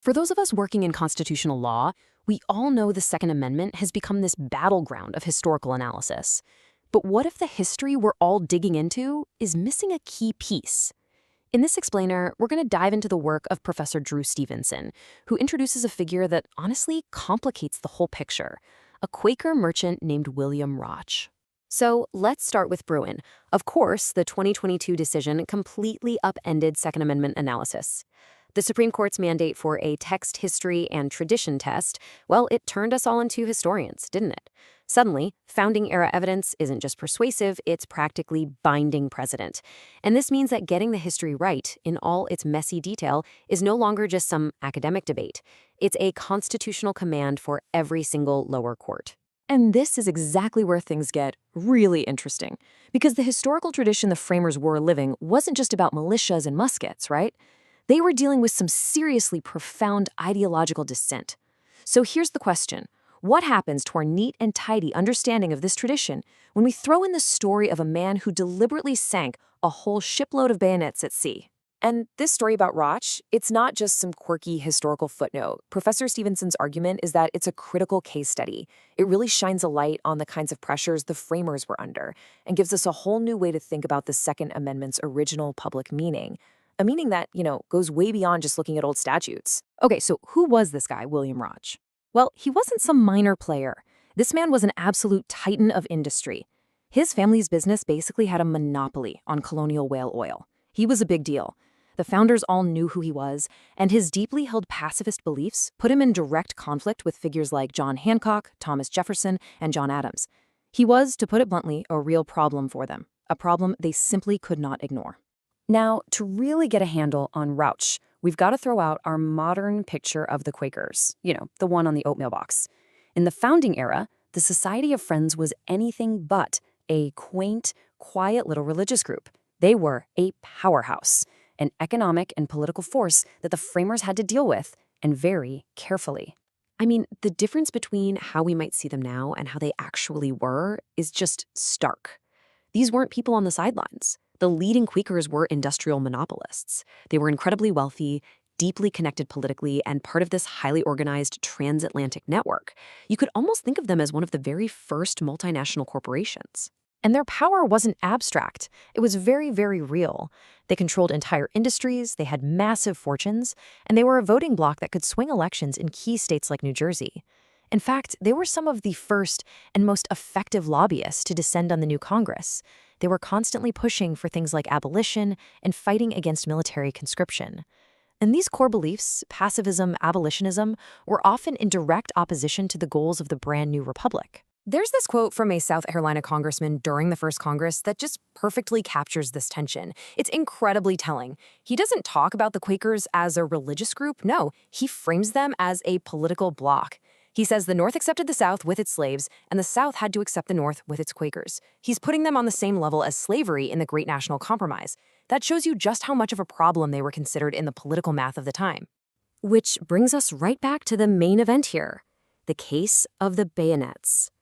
For those of us working in constitutional law, we all know the Second Amendment has become this battleground of historical analysis. But what if the history we're all digging into is missing a key piece? In this explainer, we're going to dive into the work of Professor Drew Stevenson, who introduces a figure that honestly complicates the whole picture, a Quaker merchant named William Rotch. So let's start with Bruin. Of course, the 2022 decision completely upended Second Amendment analysis. The Supreme Court's mandate for a text history and tradition test, well, it turned us all into historians, didn't it? Suddenly, founding-era evidence isn't just persuasive, it's practically binding precedent. And this means that getting the history right, in all its messy detail, is no longer just some academic debate. It's a constitutional command for every single lower court. And this is exactly where things get really interesting. Because the historical tradition the framers were living wasn't just about militias and muskets, right? They were dealing with some seriously profound ideological dissent. So here's the question. What happens to our neat and tidy understanding of this tradition when we throw in the story of a man who deliberately sank a whole shipload of bayonets at sea? And this story about Rotch, it's not just some quirky historical footnote. Professor Stevenson's argument is that it's a critical case study. It really shines a light on the kinds of pressures the framers were under and gives us a whole new way to think about the Second Amendment's original public meaning. A meaning that, goes way beyond just looking at old statutes. Okay, so who was this guy, William Rotch? Well, he wasn't some minor player. This man was an absolute titan of industry. His family's business basically had a monopoly on colonial whale oil. He was a big deal. The founders all knew who he was, and his deeply held pacifist beliefs put him in direct conflict with figures like John Hancock, Thomas Jefferson, and John Adams. He was, to put it bluntly, a real problem for them, a problem they simply could not ignore. Now, to really get a handle on Rotch, we've got to throw out our modern picture of the Quakers, the one on the oatmeal box. In the founding era, the Society of Friends was anything but a quaint, quiet little religious group. They were a powerhouse, an economic and political force that the framers had to deal with, and very carefully. I mean, the difference between how we might see them now and how they actually were is just stark. These weren't people on the sidelines. The leading Quakers were industrial monopolists. They were incredibly wealthy, deeply connected politically, and part of this highly organized transatlantic network. You could almost think of them as one of the very first multinational corporations. And their power wasn't abstract. It was very, very real. They controlled entire industries, they had massive fortunes, and they were a voting bloc that could swing elections in key states like New Jersey. In fact, they were some of the first and most effective lobbyists to descend on the new Congress. They were constantly pushing for things like abolition and fighting against military conscription. And these core beliefs, pacifism, abolitionism, were often in direct opposition to the goals of the brand new republic. There's this quote from a South Carolina congressman during the first Congress that just perfectly captures this tension. It's incredibly telling. He doesn't talk about the Quakers as a religious group. No, he frames them as a political bloc. He says the North accepted the South with its slaves, and the South had to accept the North with its Quakers. He's putting them on the same level as slavery in the Great National Compromise. That shows you just how much of a problem they were considered in the political math of the time. Which brings us right back to the main event here, the case of the bayonets.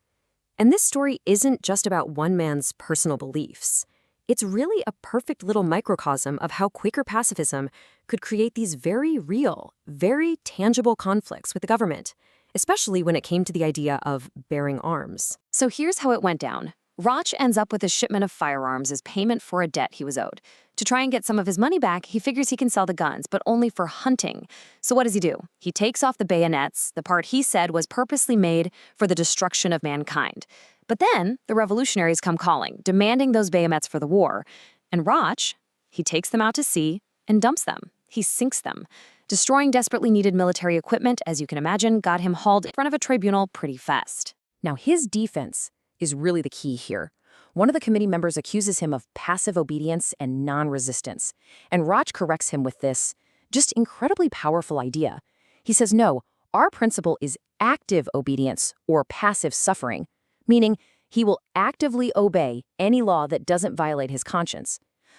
And this story isn't just about one man's personal beliefs. It's really a perfect little microcosm of how Quaker pacifism could create these very real, very tangible conflicts with the government, especially when it came to the idea of bearing arms. So here's how it went down. Rotch ends up with a shipment of firearms as payment for a debt he was owed. To try and get some of his money back, he figures he can sell the guns, but only for hunting. So what does he do? He takes off the bayonets, the part he said was purposely made for the destruction of mankind. But then the revolutionaries come calling, demanding those bayonets for the war. And Rotch, he takes them out to sea and dumps them. He sinks them. Destroying desperately needed military equipment, as you can imagine, got him hauled in front of a tribunal pretty fast. Now, his defense is really the key here. One of the committee members accuses him of passive obedience and non-resistance, and Rotch corrects him with this just incredibly powerful idea. He says, no, our principle is active obedience or passive suffering, meaning he will actively obey any law that doesn't violate his conscience.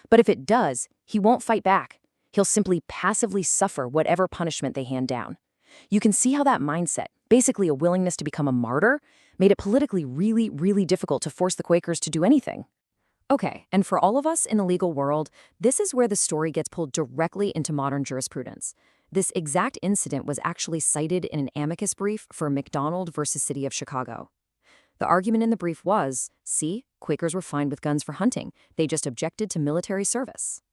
But if it does, he won't fight back. He'll simply passively suffer whatever punishment they hand down. You can see how that mindset, basically a willingness to become a martyr, made it politically really, really difficult to force the Quakers to do anything. Okay, and for all of us in the legal world, this is where the story gets pulled directly into modern jurisprudence. This exact incident was actually cited in an amicus brief for McDonald versus City of Chicago. The argument in the brief was, see, Quakers were fine with guns for hunting, they just objected to military service.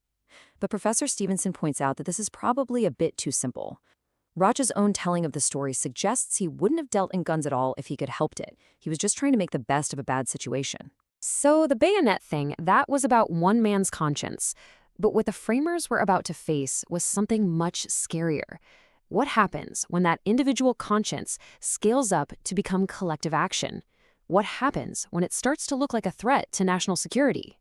But Professor Stevenson points out that this is probably a bit too simple. Rotch's own telling of the story suggests he wouldn't have dealt in guns at all if he could helped it. He was just trying to make the best of a bad situation. So the bayonet thing, that was about one man's conscience. But what the framers were about to face was something much scarier. What happens when that individual conscience scales up to become collective action? What happens when it starts to look like a threat to national security?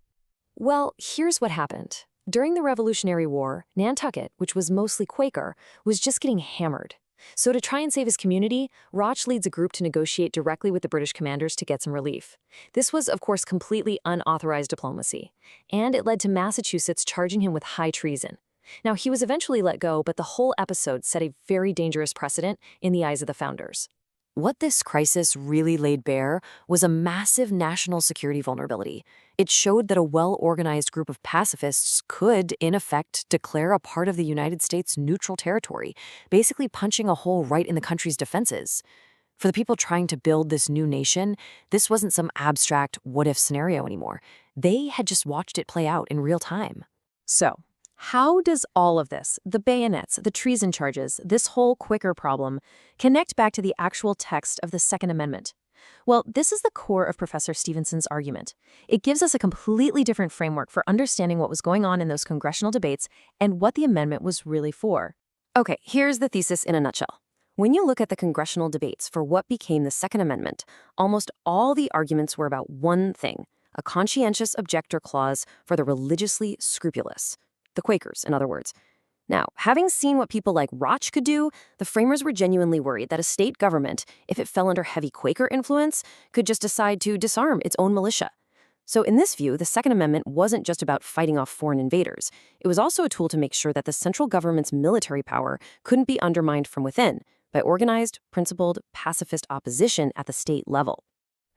Well, here's what happened. During the Revolutionary War, Nantucket, which was mostly Quaker, was just getting hammered. So to try and save his community, Rotch leads a group to negotiate directly with the British commanders to get some relief. This was, of course, completely unauthorized diplomacy, and it led to Massachusetts charging him with high treason. Now, he was eventually let go, but the whole episode set a very dangerous precedent in the eyes of the founders. What this crisis really laid bare was a massive national security vulnerability. It showed that a well-organized group of pacifists could, in effect, declare a part of the United States neutral territory, basically punching a hole right in the country's defenses. For the people trying to build this new nation, this wasn't some abstract what-if scenario anymore. They had just watched it play out in real time. So, how does all of this, the bayonets, the treason charges, this whole Quaker problem, connect back to the actual text of the Second Amendment? Well, this is the core of Professor Stevenson's argument. It gives us a completely different framework for understanding what was going on in those congressional debates and what the amendment was really for. Okay, here's the thesis in a nutshell. When you look at the congressional debates for what became the Second Amendment, almost all the arguments were about one thing, a conscientious objector clause for the religiously scrupulous. The Quakers, in other words. Now, having seen what people like Rotch could do, the framers were genuinely worried that a state government, if it fell under heavy Quaker influence, could just decide to disarm its own militia. So in this view, the Second Amendment wasn't just about fighting off foreign invaders. It was also a tool to make sure that the central government's military power couldn't be undermined from within by organized, principled, pacifist opposition at the state level.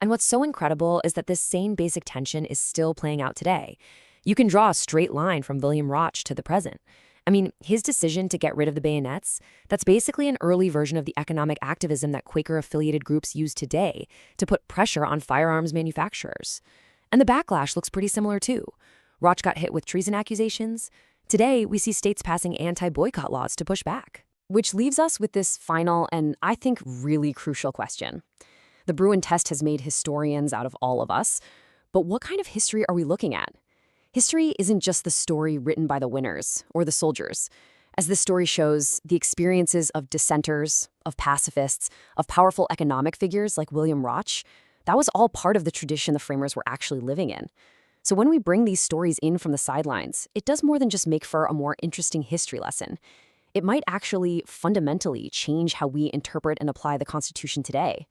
And what's so incredible is that this same basic tension is still playing out today. You can draw a straight line from William Rotch to the present. I mean, his decision to get rid of the bayonets, that's basically an early version of the economic activism that Quaker-affiliated groups use today to put pressure on firearms manufacturers. And the backlash looks pretty similar too. Rotch got hit with treason accusations. Today, we see states passing anti-boycott laws to push back. Which leaves us with this final and, I think, really crucial question. The Bruin test has made historians out of all of us, but what kind of history are we looking at? History isn't just the story written by the winners or the soldiers. As this story shows, the experiences of dissenters, of pacifists, of powerful economic figures like William Rotch, that was all part of the tradition the framers were actually living in. So when we bring these stories in from the sidelines, it does more than just make for a more interesting history lesson. It might actually fundamentally change how we interpret and apply the Constitution today.